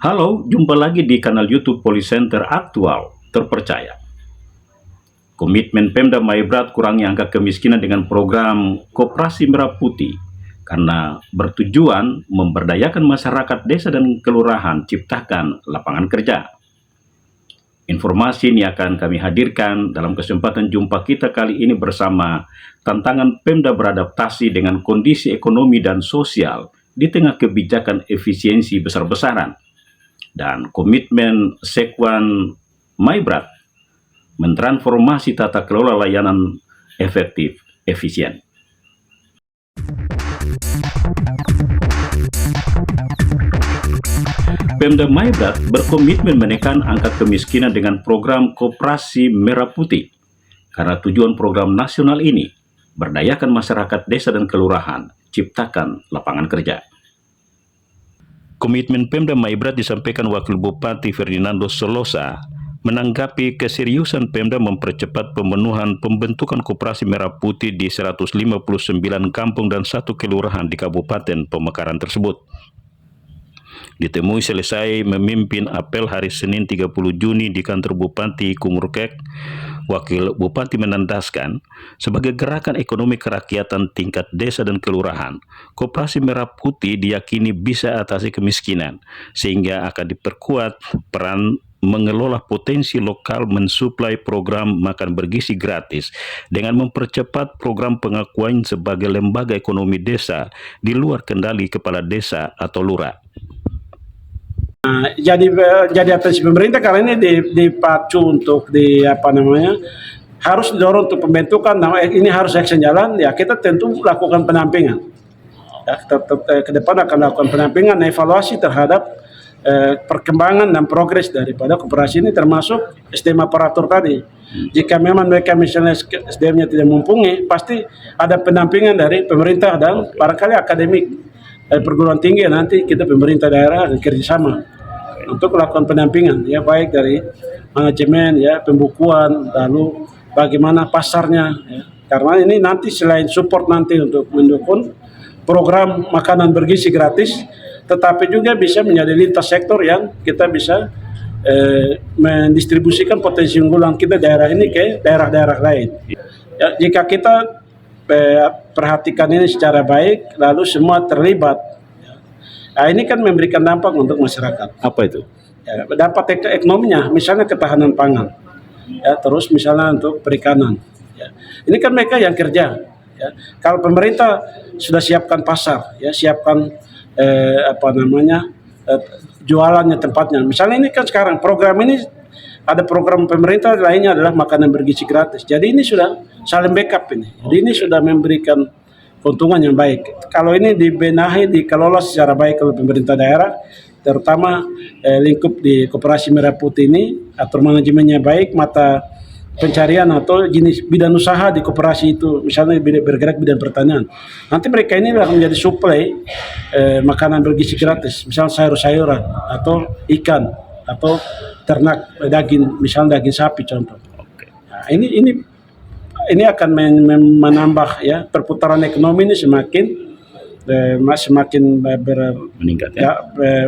Halo, jumpa lagi di kanal YouTube Policenter Aktual Terpercaya. Komitmen Pemda Maibrat kurangi angka kemiskinan dengan program Koperasi Merah Putih karena bertujuan memberdayakan masyarakat desa dan kelurahan ciptakan lapangan kerja. Informasi ini akan kami hadirkan dalam kesempatan jumpa kita kali ini bersama tantangan Pemda beradaptasi dengan kondisi ekonomi dan sosial di tengah kebijakan efisiensi besar-besaran dan komitmen Sekwan Maibrat mentransformasi tata kelola layanan efektif, efisien. Pemda Maibrat berkomitmen menekan angka kemiskinan dengan program Koperasi Merah Putih, karena tujuan program nasional ini berdayakan masyarakat desa dan kelurahan, ciptakan lapangan kerja. Komitmen Pemda Maibrat disampaikan Wakil Bupati Ferdinando Solosa menanggapi keseriusan Pemda mempercepat pemenuhan pembentukan Koperasi Merah Putih di 159 kampung dan 1 kelurahan di Kabupaten Pemekaran tersebut. Ditemui selesai memimpin apel hari Senin 30 Juni di kantor Bupati Kumurkek, Wakil Bupati menandaskan sebagai gerakan ekonomi kerakyatan tingkat desa dan kelurahan, Koperasi Merah Putih diyakini bisa atasi kemiskinan, sehingga akan diperkuat peran mengelola potensi lokal mensuplai program makan bergizi gratis dengan mempercepat program pengakuan sebagai lembaga ekonomi desa di luar kendali kepala desa atau lurah. Jadi atensi pemerintah karena ini dipacu untuk harus didorong untuk pembentukan. Ini harus action jalan. Ya kita tentu lakukan pendampingan. Ya, ke depan akan lakukan pendampingan, evaluasi terhadap perkembangan dan progres daripada koperasi ini, termasuk SDM aparatur tadi. Jika memang mereka misalnya SDM-nya tidak mumpuni, pasti ada pendampingan dari pemerintah dan barangkali akademik perguruan tinggi. Nanti kita pemerintah daerah akan kerjasama untuk melakukan pendampingan, ya baik dari manajemen, ya pembukuan, lalu bagaimana pasarnya, ya. Karena ini nanti selain support nanti untuk mendukung program makanan bergizi gratis, tetapi juga bisa menjadi lintas sektor yang kita bisa mendistribusikan potensi unggulan kita daerah ini ke daerah-daerah lain. Ya, jika kita perhatikan ini secara baik, lalu semua terlibat, nah, ini kan memberikan dampak untuk masyarakat. Apa itu? Ya, dampak ekonominya, misalnya ketahanan pangan, ya, terus misalnya untuk perikanan. Ya. Ini kan mereka yang kerja. Ya. Kalau pemerintah sudah siapkan pasar, ya siapkan jualannya, tempatnya. Misalnya ini kan sekarang program ini ada program pemerintah lainnya adalah makanan bergizi gratis. Jadi ini sudah saling backup ini. Jadi ini sudah memberikan keuntungan yang baik. Kalau ini dibenahi, dikelola secara baik oleh pemerintah daerah, terutama lingkup di Koperasi Merah Putih ini, atur manajemennya baik, mata pencarian atau jenis bidang usaha di koperasi itu, misalnya bergerak bidang pertanian. Nanti mereka ini akan menjadi suplai makanan bergizi gratis, misalnya sayur-sayuran atau ikan atau ternak daging, misalnya daging sapi contoh. Nah, ini akan menambah, ya, perputaran ekonomi ini semakin Meningkat, ya?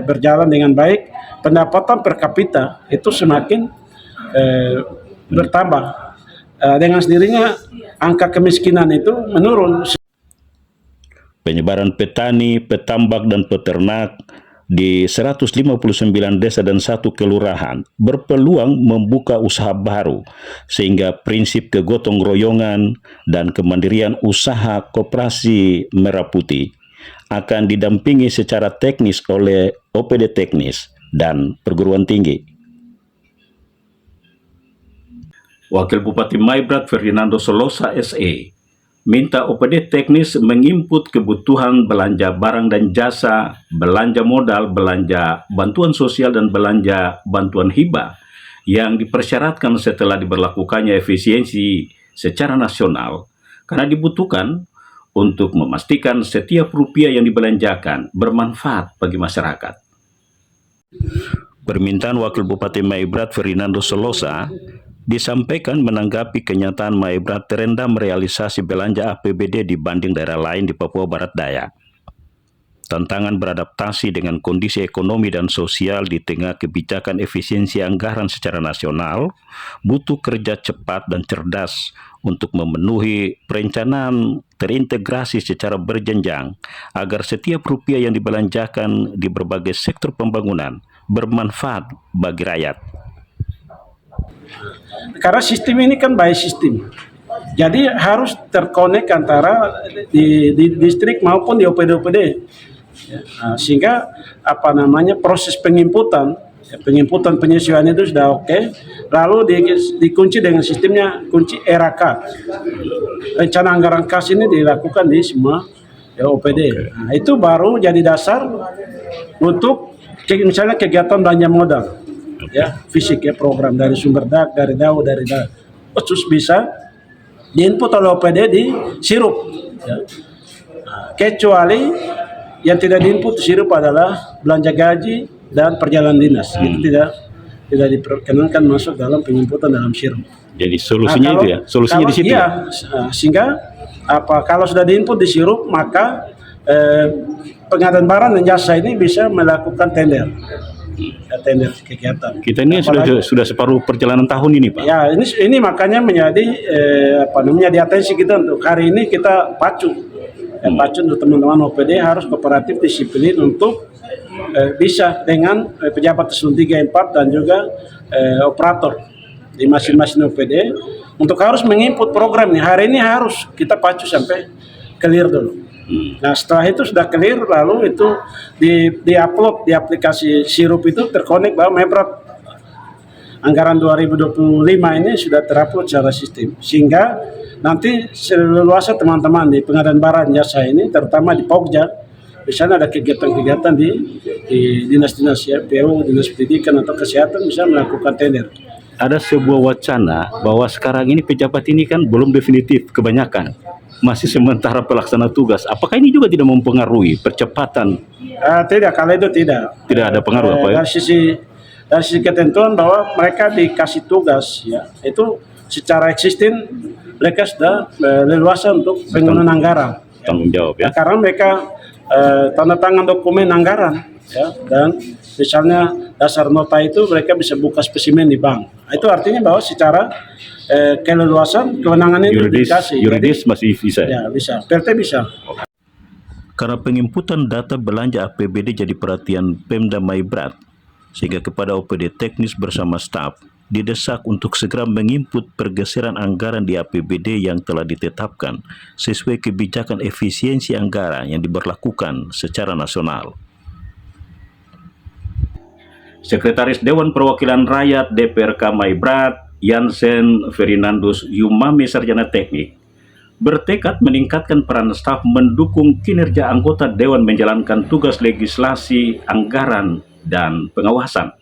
Berjalan dengan baik. Pendapatan per kapita itu semakin bertambah. Dengan sendirinya angka kemiskinan itu menurun. Penyebaran petani, petambak, dan peternak di 159 desa dan 1 kelurahan berpeluang membuka usaha baru, sehingga prinsip kegotong royongan dan kemandirian usaha Koperasi Merah Putih akan didampingi secara teknis oleh OPD teknis dan perguruan tinggi. Wakil Bupati Maibrat Ferdinando Solosa SE minta OPD teknis menginput kebutuhan belanja barang dan jasa, belanja modal, belanja bantuan sosial, dan belanja bantuan hibah yang dipersyaratkan setelah diberlakukannya efisiensi secara nasional, karena dibutuhkan untuk memastikan setiap rupiah yang dibelanjakan bermanfaat bagi masyarakat. Permintaan Wakil Bupati Maibrat Ferdinando Solosa disampaikan menanggapi kenyataan Maibrat terendam realisasi belanja APBD dibanding daerah lain di Papua Barat Daya. Tantangan beradaptasi dengan kondisi ekonomi dan sosial di tengah kebijakan efisiensi anggaran secara nasional butuh kerja cepat dan cerdas untuk memenuhi perencanaan terintegrasi secara berjenjang agar setiap rupiah yang dibelanjakan di berbagai sektor pembangunan bermanfaat bagi rakyat. Karena sistem ini kan by sistem. Jadi harus terkonek antara di distrik maupun di OPD-OPD. Sehingga proses penginputan penyesuaian itu sudah oke. Lalu dikunci dengan sistemnya kunci RAK. Rencana anggaran kas ini dilakukan di semua OPD. Nah, itu baru jadi dasar untuk misalnya kegiatan belanja modal, ya fisik ya, program dari sumber dak, dari DAU, dari terus bisa diinput oleh OPD di sirup. Ya. Kecuali yang tidak diinput sirup adalah belanja gaji dan perjalanan dinas. Itu tidak diperkenankan masuk dalam penginputan dalam sirup. Jadi solusinya itu ya, solusinya di situ. Iya, sehingga kalau sudah diinput di sirup, maka pengadaan barang dan jasa ini bisa melakukan tender kegiatan. Kita ini sudah separuh perjalanan tahun ini, Pak. Ya, ini makanya menjadi di atensi kita untuk hari ini kita pacu untuk teman-teman OPD harus kooperatif disiplin untuk bisa dengan pejabat eselon 3, 4 dan juga operator di masing-masing OPD untuk harus menginput program ini. Hari ini harus kita pacu sampai clear dulu. Nah, setelah itu sudah clear, lalu itu di-upload di aplikasi sirup itu terkonek bahwa Mebrat anggaran 2025 ini sudah terupload secara sistem, sehingga nanti seluasa teman-teman di pengadaan barang jasa ini, terutama di Pokja, di sana ada kegiatan-kegiatan di dinas-dinas ya, PU, dinas pendidikan atau kesehatan bisa melakukan tender. Ada sebuah wacana bahwa sekarang ini pejabat ini kan belum definitif, kebanyakan masih sementara pelaksana tugas. Apakah ini juga tidak mempengaruhi percepatan? Tidak, kalau itu tidak. Tidak ada pengaruh apa ya? Dari sisi ketentuan bahwa mereka dikasih tugas ya, itu secara existing mereka sudah leluasa untuk penggunaan anggaran. Tanggung jawab ya. Karena mereka tanda tangan dokumen anggaran ya, dan misalnya dasar nota itu mereka bisa buka spesimen di bank. Itu artinya bahwa secara keleluasan kewenangannya dikasih. Yuridis masih bisa. Ya, bisa. PLT bisa. Karena pengimputan data belanja APBD jadi perhatian Pemda Maibrat, sehingga kepada OPD teknis bersama staf didesak untuk segera menginput pergeseran anggaran di APBD yang telah ditetapkan sesuai kebijakan efisiensi anggaran yang diberlakukan secara nasional. Sekretaris Dewan Perwakilan Rakyat DPRK Maibrat, Jansen Ferdinandus Yumame Sarjana Teknik, bertekad meningkatkan peran staf mendukung kinerja anggota Dewan menjalankan tugas legislasi, anggaran, dan pengawasan.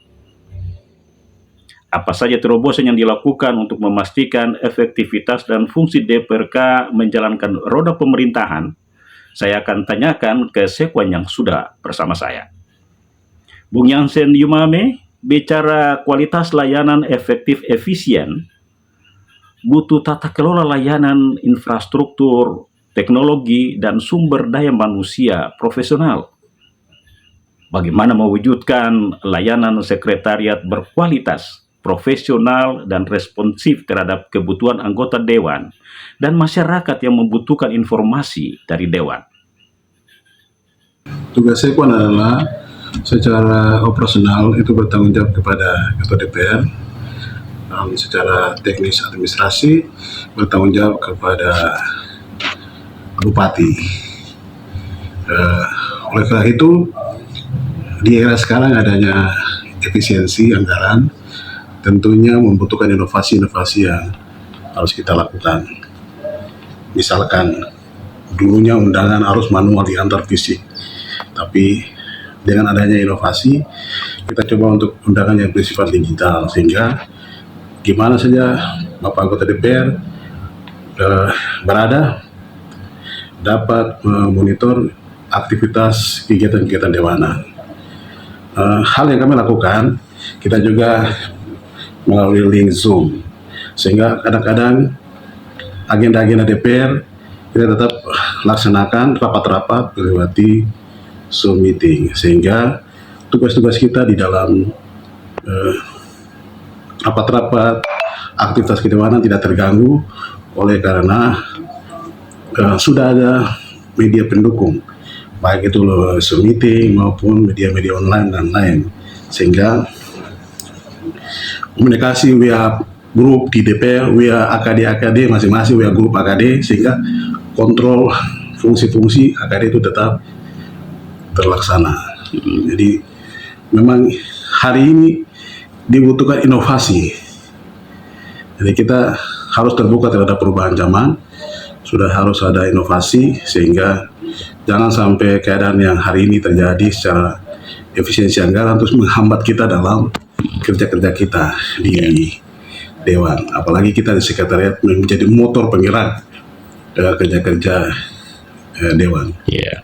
Apa saja terobosan yang dilakukan untuk memastikan efektivitas dan fungsi DPRK menjalankan roda pemerintahan? Saya akan tanyakan ke sekwan yang sudah bersama saya. Bung Jansen Yumame, bicara kualitas layanan efektif efisien, butuh tata kelola layanan infrastruktur, teknologi, dan sumber daya manusia profesional. Bagaimana mewujudkan layanan sekretariat berkualitas, profesional, dan responsif terhadap kebutuhan anggota Dewan dan masyarakat yang membutuhkan informasi dari Dewan? Tugas sekwan adalah secara operasional itu bertanggung jawab kepada Ketua DPR, secara teknis administrasi bertanggung jawab kepada Bupati. Oleh karena itu, di era sekarang adanya efisiensi anggaran tentunya membutuhkan inovasi-inovasi yang harus kita lakukan. Misalkan dulunya undangan harus manual diantar fisik, tapi dengan adanya inovasi kita coba untuk undangan yang bersifat digital, sehingga gimana saja Bapak anggota DPR berada dapat memonitor aktivitas kegiatan-kegiatan dewanan. Hal yang kami lakukan, kita juga melalui link Zoom, sehingga kadang-kadang agenda-agenda DPR kita tetap laksanakan rapat-rapat melewati Zoom meeting, sehingga tugas-tugas kita di dalam rapat-rapat, aktivitas kedewanan tidak terganggu oleh karena sudah ada media pendukung, baik itu Zoom meeting maupun media-media online dan lain, sehingga komunikasi via grup di DPR, via AKD masing-masing, via grup AKD, sehingga kontrol fungsi-fungsi AKD itu tetap terlaksana. Jadi memang hari ini dibutuhkan inovasi. Jadi kita harus terbuka terhadap perubahan zaman, sudah harus ada inovasi, sehingga jangan sampai keadaan yang hari ini terjadi secara efisiensi anggaran terus menghambat kita dalam kerja-kerja kita di Dewan. Apalagi kita di sekretariat menjadi motor penggerak kerja-kerja Dewan. Ya.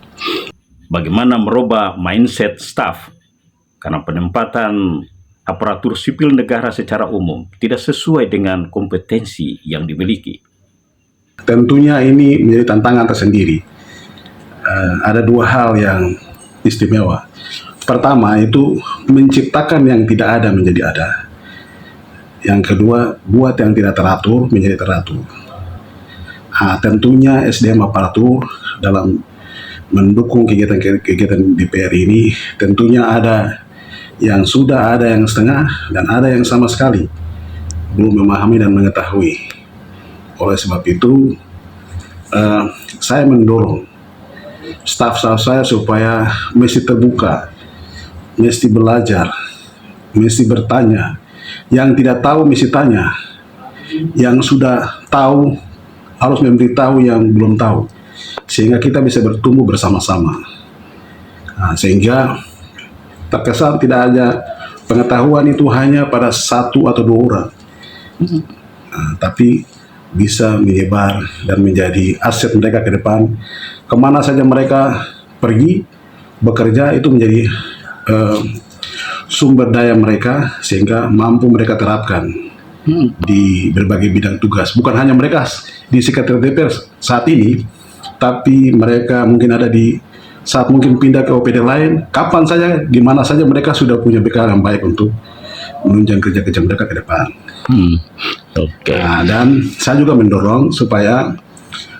Bagaimana merubah mindset staf karena penempatan aparatur sipil negara secara umum tidak sesuai dengan kompetensi yang dimiliki. Tentunya ini menjadi tantangan tersendiri. Ada dua hal yang istimewa. Pertama itu menciptakan yang tidak ada menjadi ada. Yang kedua, buat yang tidak teratur menjadi teratur. Tentunya SDM aparatur dalam mendukung kegiatan DPR ini tentunya ada yang sudah, ada yang setengah, dan ada yang sama sekali belum memahami dan mengetahui. Oleh sebab itu, saya mendorong staf-staf saya supaya mesti terbuka, mesti belajar, mesti bertanya. Yang tidak tahu mesti tanya, yang sudah tahu harus memberitahu yang belum tahu, sehingga kita bisa bertumbuh bersama-sama. Sehingga terkesan tidak ada pengetahuan itu hanya pada satu atau dua orang, tapi bisa menyebar dan menjadi aset mereka ke depan. Kemana saja mereka pergi bekerja itu menjadi sumber daya mereka, sehingga mampu mereka terapkan di berbagai bidang tugas. Bukan hanya mereka di sekretariat DPR saat ini, tapi mereka mungkin ada di saat mungkin pindah ke OPD lain, kapan saja, di mana saja mereka sudah punya bekal yang baik untuk menunjang kerja-kerja mereka ke depan. Dan saya juga mendorong supaya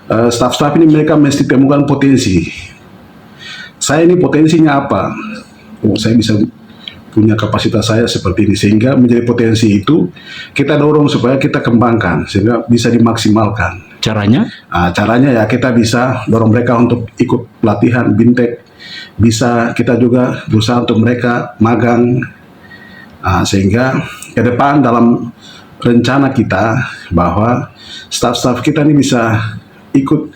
staf-staf ini mereka mesti temukan potensi. Saya ini potensinya apa? Saya bisa punya kapasitas saya seperti ini, sehingga menjadi potensi itu kita dorong supaya kita kembangkan sehingga bisa dimaksimalkan. Caranya? Caranya ya kita bisa dorong mereka untuk ikut pelatihan BINTEK, bisa kita juga berusaha untuk mereka magang, sehingga ke depan dalam rencana kita bahwa staf-staf kita ini bisa ikut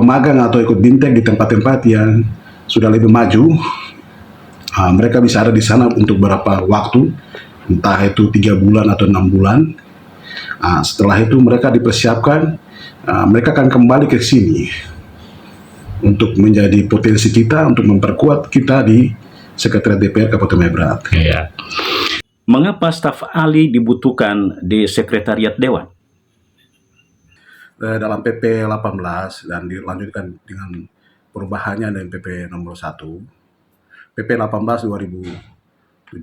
magang atau ikut BINTEK di tempat-tempat yang sudah lebih maju. Mereka bisa ada di sana untuk beberapa waktu, entah itu 3 bulan atau 6 bulan. Setelah itu mereka dipersiapkan, mereka akan kembali ke sini untuk menjadi potensi kita, untuk memperkuat kita di Sekretariat DPR Kabupaten Maya Barat. Ya. Mengapa staf ahli dibutuhkan di Sekretariat Dewan? Dalam PP 18 dan dilanjutkan dengan perubahannya dengan PP nomor 1, PP 18 2017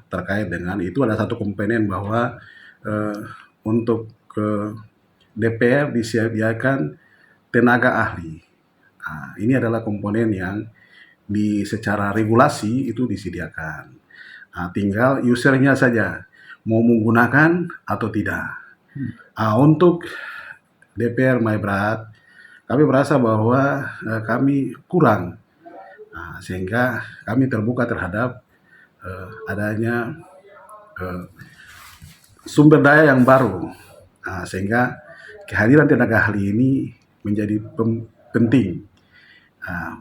terkait dengan itu ada satu komponen bahwa untuk DPR disediakan tenaga ahli. Ini adalah komponen yang secara regulasi itu disediakan. Tinggal usernya saja mau menggunakan atau tidak. Untuk DPR Maya Barat, kami merasa bahwa kami kurang. Sehingga kami terbuka terhadap adanya sumber daya yang baru, sehingga kehadiran tenaga ahli ini menjadi penting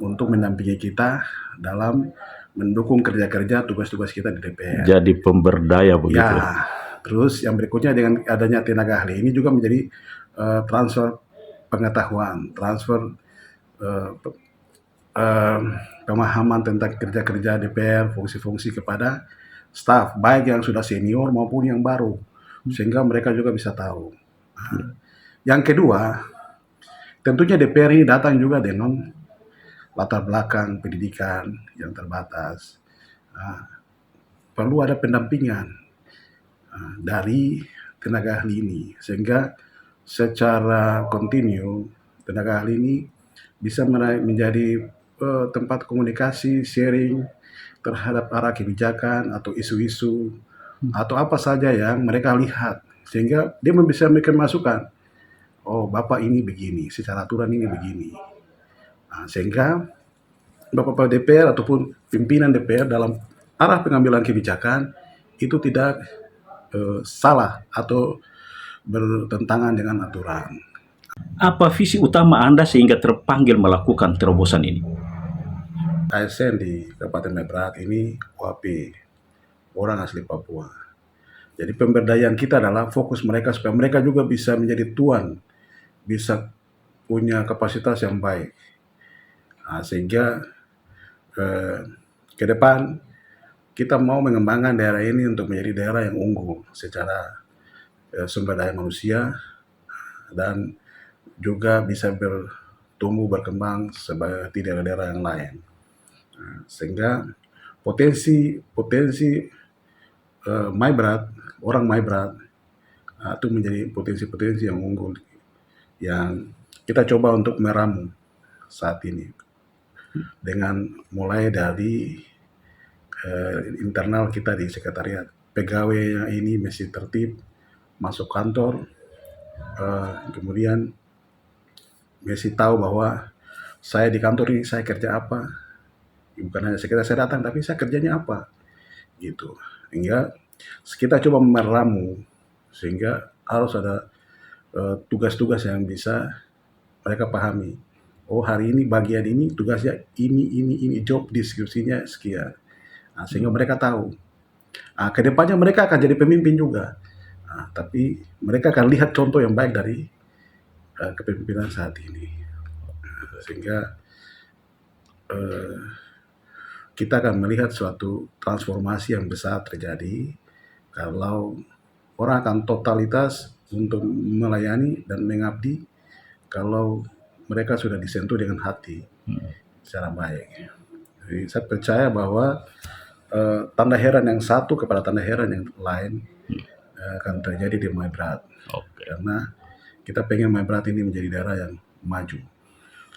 untuk mendampingi kita dalam mendukung kerja-kerja tugas-tugas kita di DPR. Jadi pemberdaya begitu. Ya, terus yang berikutnya dengan adanya tenaga ahli ini juga menjadi transfer pengetahuan, transfer pemahaman tentang kerja-kerja DPR, fungsi-fungsi kepada staf, baik yang sudah senior maupun yang baru, sehingga mereka juga bisa tahu. Yang kedua, tentunya DPR ini datang juga dengan latar belakang pendidikan yang terbatas. Perlu ada pendampingan dari tenaga ahli ini, sehingga secara kontinu tenaga ahli ini bisa menjadi tempat komunikasi, sharing terhadap arah kebijakan atau isu-isu atau apa saja yang mereka lihat, sehingga dia bisa memberikan masukan. Oh, Bapak ini begini, secara aturan ini begini. Sehingga Bapak DPR ataupun pimpinan DPR dalam arah pengambilan kebijakan itu tidak salah atau bertentangan dengan aturan. Apa visi utama Anda sehingga terpanggil melakukan terobosan ini? ASN di Kabupaten Maibrat ini OAP, orang asli Papua. Jadi pemberdayaan kita adalah fokus mereka supaya mereka juga bisa menjadi tuan, bisa punya kapasitas yang baik. Sehingga ke depan kita mau mengembangkan daerah ini untuk menjadi daerah yang unggul secara sumber daya manusia dan juga bisa bertumbuh berkembang seperti daerah-daerah yang lain. Sehingga potensi Maibrat, orang Maibrat itu menjadi potensi-potensi yang unggul yang kita coba untuk meramu saat ini dengan mulai dari internal kita di sekretariat. Pegawai ini mesti tertib, masuk kantor, kemudian mesti tahu bahwa saya di kantor ini saya kerja apa, bukan hanya sekedar saya datang tapi saya kerjanya apa, gitu. Hingga kita coba meramu sehingga harus ada tugas-tugas yang bisa mereka pahami. Oh, hari ini bagian ini tugasnya ini job deskripsinya sekian. Sehingga mereka tahu. Kedepannya mereka akan jadi pemimpin juga. Tapi mereka akan lihat contoh yang baik dari kepemimpinan saat ini. Sehingga kita akan melihat suatu transformasi yang besar terjadi kalau orang akan totalitas untuk melayani dan mengabdi kalau mereka sudah disentuh dengan hati secara baik. Jadi saya percaya bahwa tanda heran yang satu kepada tanda heran yang lain akan terjadi di Maibrat. Karena kita pengen Maibrat ini menjadi daerah yang maju.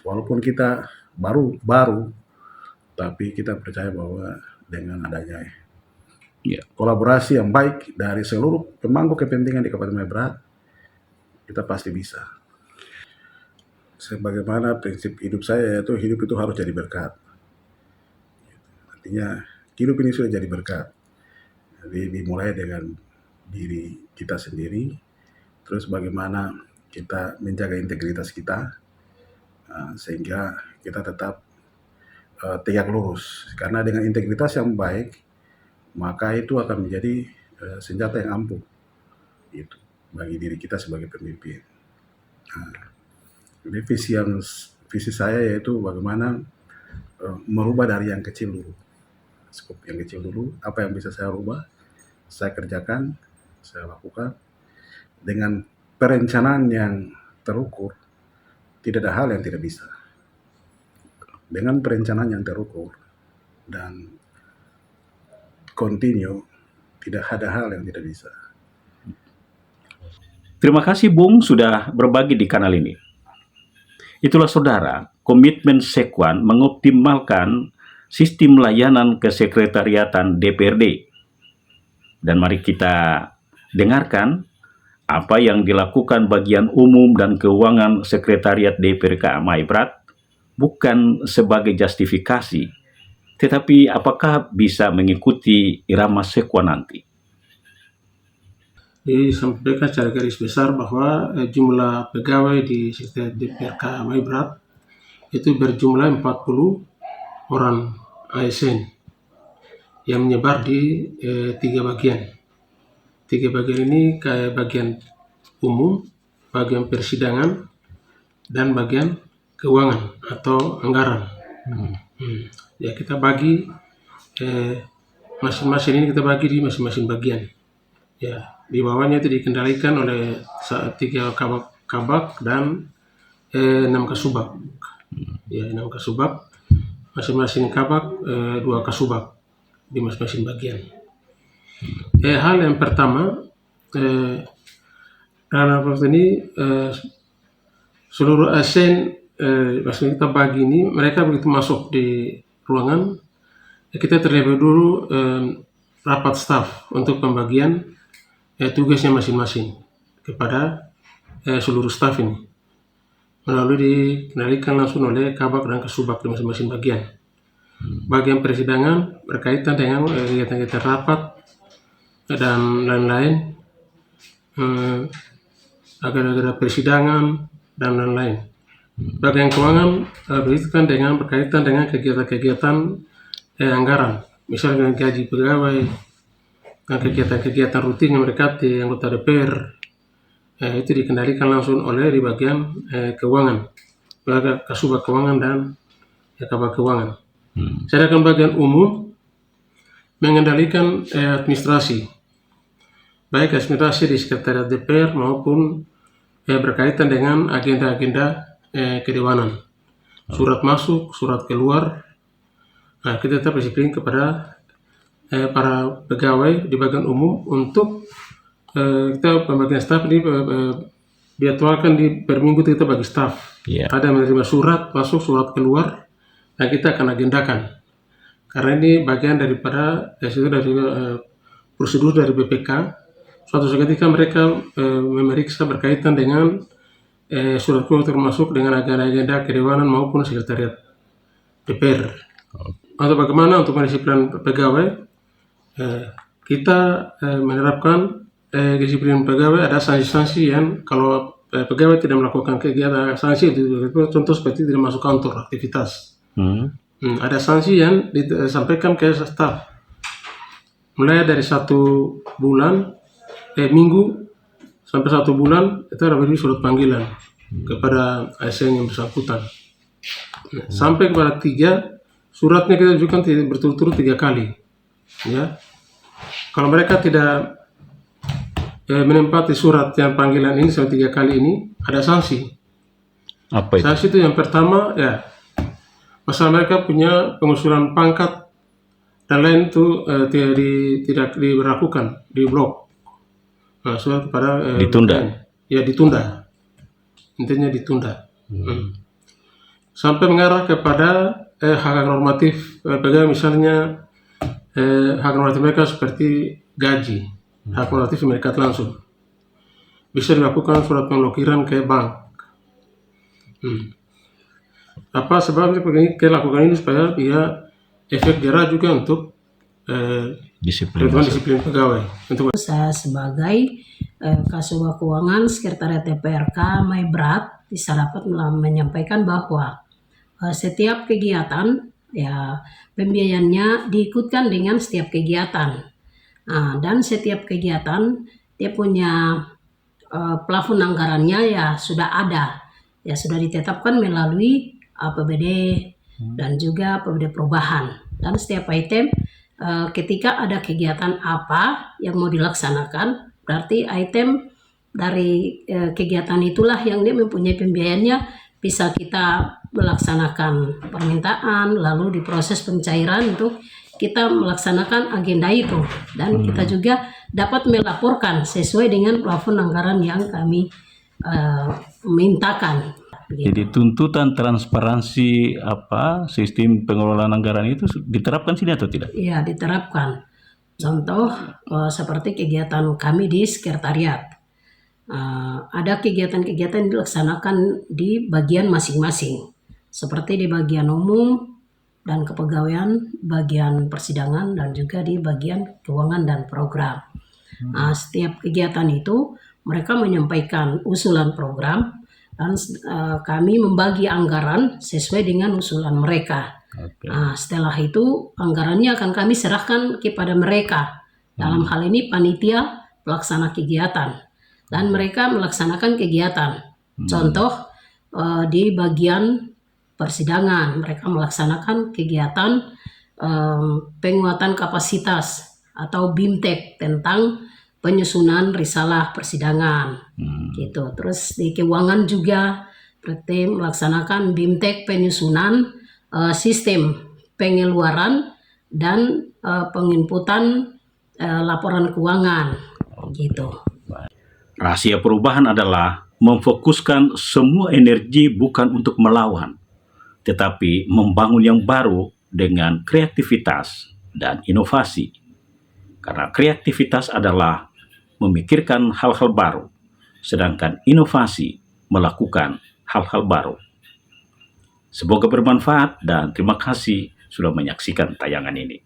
Walaupun kita baru, tapi kita percaya bahwa dengan adanya kolaborasi yang baik dari seluruh pemangku kepentingan di Kabupaten Maibrat, kita pasti bisa. Sebagaimana prinsip hidup saya, yaitu hidup itu harus jadi berkat. Artinya hidup ini sudah jadi berkat. Jadi dimulai dengan diri kita sendiri, terus bagaimana kita menjaga integritas kita, sehingga kita tetap tegak lurus. Karena dengan integritas yang baik, maka itu akan menjadi senjata yang ampuh itu bagi diri kita sebagai pemimpin. Jadi visi saya yaitu bagaimana merubah dari yang kecil dulu. Skop yang kecil dulu, apa yang bisa saya rubah, saya kerjakan, saya lakukan dengan perencanaan yang terukur. Tidak ada hal yang tidak bisa. Dengan perencanaan yang terukur dan kontinu, tidak ada hal yang tidak bisa. Terima kasih Bung sudah berbagi di kanal ini. Itulah saudara, komitmen Sekwan mengoptimalkan sistem layanan kesekretariatan DPRD. Dan mari kita dengarkan apa yang dilakukan bagian umum dan keuangan Sekretariat DPRK Maibrat bukan sebagai justifikasi, tetapi apakah bisa mengikuti irama Sekwan nanti. Disampaikan secara garis besar bahwa jumlah pegawai di Sekretariat DPRK Maibrat itu berjumlah 40 orang ASN yang menyebar di 3 bagian. 3 bagian ini kayak bagian umum, bagian persidangan, dan bagian keuangan atau anggaran. Ya, kita bagi masing-masing ini kita bagi di masing-masing bagian. Ya, di bawahnya itu dikendalikan oleh 3 kabak dan 6 kasubag. Ya, 6 kasubag masing-masing kabak 2 kasubag di masing-masing bagian. Hal yang pertama, dalam proses ini seluruh ASN maksudnya kita bagi ini, mereka begitu masuk di ruangan, kita terlebih dulu rapat staf untuk pembagian tugasnya masing-masing kepada seluruh staf ini, melalui dikendalikan langsung oleh kabak dan kasubag di masing-masing bagian. Bagian persidangan berkaitan dengan kegiatan-kegiatan rapat dan lain-lain, agenda persidangan dan lain-lain. Bagian keuangan berkaitan dengan kegiatan-kegiatan anggaran, misalnya gaji pegawai dan kegiatan-kegiatan rutin yang mendekati anggota DPR, itu dikendalikan langsung oleh di bagian keuangan, bagian kasubag keuangan dan kabag keuangan. Sedangkan bagian umum mengendalikan administrasi, baik administrasi di sekretariat DPR maupun berkaitan dengan agenda-agenda kedewanan, surat masuk, surat keluar. Nah, kita tetap disiplin kepada para pegawai di bagian umum untuk kita pembagian staf ini dijadwalkan di per minggu kita bagi staf. Ada menerima surat masuk, surat keluar, nah kita akan agendakan. Karena ini bagian daripada dari prosedur dari BPK. Suatu ketika mereka memeriksa berkaitan dengan surat keluar termasuk dengan agenda-agenda kedewanan maupun sekretariat DPR. Atau bagaimana untuk mendisiplin pegawai? Kita menerapkan disiplin pegawai, ada sanksi-sanksi yang kalau pegawai tidak melakukan kegiatan sanksi itu contoh seperti tidak masuk kantor aktivitas. Ada sanksi yang disampaikan ke staf mulai dari 1 bulan minggu sampai 1 bulan itu ada beri surat panggilan kepada ASN yang bersangkutan. Sampai kepada 3 suratnya kita ajukan berturut-turut 3 kali. Ya, kalau mereka tidak menempati surat yang panggilan ini sampai 3 kali ini, ada sanksi. Apa itu? Sanksi itu yang pertama ya, masalah mereka punya pengusulan pangkat dan lain itu tidak diberlakukan, di blok. Nah, surat kepada Ditunda? Ya ditunda, intinya ditunda. Sampai mengarah kepada hak normatif pegawai, misalnya hak normatif mereka seperti gaji, hak normatif mereka langsung bisa dilakukan surat pemblokiran ke bank. Apa sebabnya kita lakukan ini supaya dia efek jerah juga untuk disiplin pegawai. Saya sebagai Kasubag Keuangan Sekretariat DPRK Maibrat bisa dapat menyampaikan bahwa setiap kegiatan ya pembiayaannya diikutkan dengan setiap kegiatan. Dan setiap kegiatan dia punya plafon anggarannya ya sudah ada, ya sudah ditetapkan melalui APBD dan juga APBD perubahan. Dan setiap item ketika ada kegiatan apa yang mau dilaksanakan, berarti item dari kegiatan itulah yang dia mempunyai pembiayaannya, bisa kita melaksanakan permintaan, lalu diproses pencairan untuk kita melaksanakan agenda itu, dan kita juga dapat melaporkan sesuai dengan plafon anggaran yang kami mintakan. Jadi tuntutan transparansi sistem pengelolaan anggaran itu diterapkan sini atau tidak? Iya, diterapkan. Contoh seperti kegiatan kami di sekretariat. Ada kegiatan-kegiatan yang dilaksanakan di bagian masing-masing. Seperti di bagian umum dan kepegawaian, bagian persidangan, dan juga di bagian keuangan dan program. Setiap kegiatan itu mereka menyampaikan usulan program, dan kami membagi anggaran sesuai dengan usulan mereka. Setelah itu anggarannya akan kami serahkan kepada mereka. Dalam hal ini panitia pelaksana kegiatan, dan mereka melaksanakan kegiatan. Contoh di bagian persidangan mereka melaksanakan kegiatan penguatan kapasitas atau BIMTEK tentang penyusunan risalah persidangan, gitu. Terus di keuangan juga berarti melaksanakan BIMTEK penyusunan sistem pengeluaran dan penginputan laporan keuangan gitu. Rahasia perubahan adalah memfokuskan semua energi bukan untuk melawan, tetapi membangun yang baru dengan kreativitas dan inovasi. Karena kreativitas adalah memikirkan hal-hal baru, sedangkan inovasi melakukan hal-hal baru. Semoga bermanfaat dan terima kasih sudah menyaksikan tayangan ini.